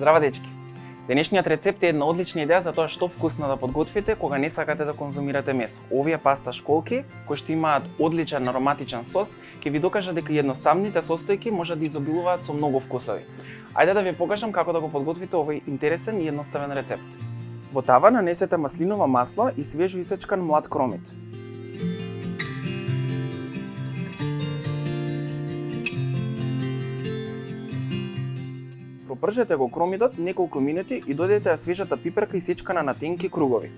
Здраво дечки! Денешниот рецепт е една одлична идеја за тоа што вкусно да подготвите кога не сакате да конзумирате месо. Овие паста школки, кои што имаат одличен ароматичен сос, ќе ви докажа дека едноставните состојки може да изобилуваат со многу вкусови. Ајде да ви покажам како да го подготвите овој интересен и едноставен рецепт. Во тава нанесете маслиново масло и свежо исечкан млад кромит. Пропржете го кромидот неколку минути и додадете ја свежата пиперка исечкана на тенки кругови.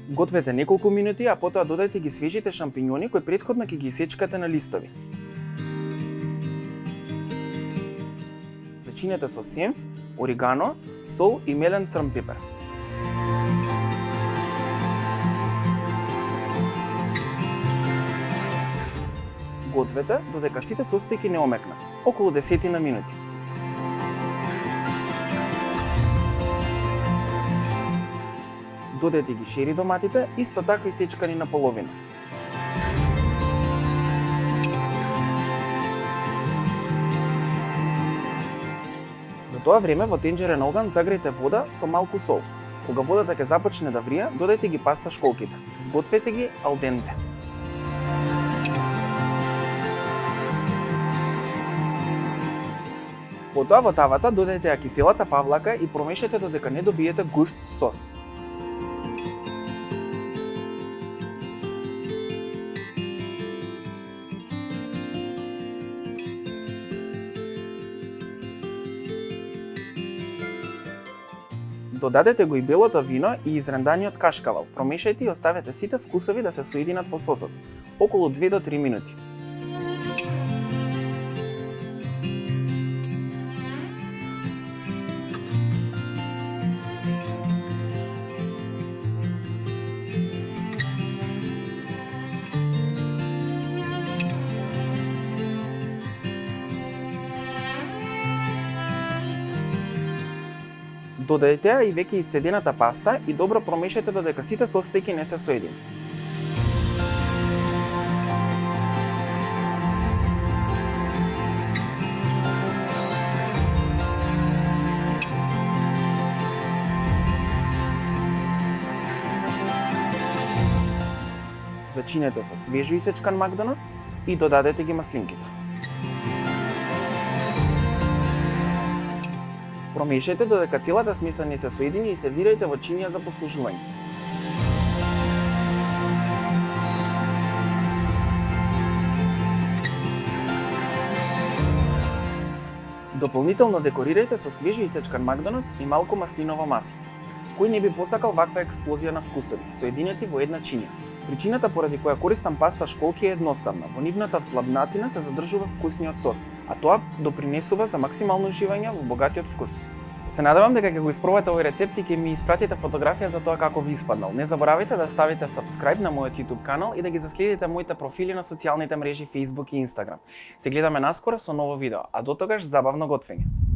Гответе неколку минути, а потоа додајте ги свежите шампињони кои претходно ќе ги исечкате на листови. Зачинете со сенф, оригано, сол и мелен црн пипер. Гответе додека сите состојки не омекнат, околу 10 минути. Додете ги шери доматите, исто така исечкани на половина. За тоа време во тенџерен оган загрејте вода со малку сол. Кога водата ќе започне да врие, додете ги паста школките. Сгответе ги ал денте. Потоа во тавата додадете ја киселата павлака и промешајте додека не добиете густ сос. Додадете го и белото вино и изренданиот кашкавал. Промешајте и оставете сите вкусови да се соединат во сосот, околу 2 до 3 минути. Додајте ја и веќе исцедената паста и добро промешајте додека сите состојки не се соединат. Зачинете со свежо исечкан макдонос и додадете ги маслинките. Промешајте додека целата смеса не се соедини и сервирајте во чинија за послужување. Дополнително декорирајте со свежо исечкан макдонос и малку маслиново масло. Кој не би посакал ваква експлозија на вкусови, соединети во една чинија? Причината поради која користам паста школки е едноставна. Во нивната тлабнатина се задржува вкусниот сос, а тоа допринесува за максимално уживање во богатиот вкус. Се надевам дека ќе го испробате овој рецепт и ќе ми испратите фотографија за тоа како ви испаднал. Не заборавајте да ставите subscribe на мојот YouTube канал и да ги заследите моите профили на социјалните мрежи Facebook и Instagram. Се гледаме наскоро со ново видео, а до тогаш забавно готвење.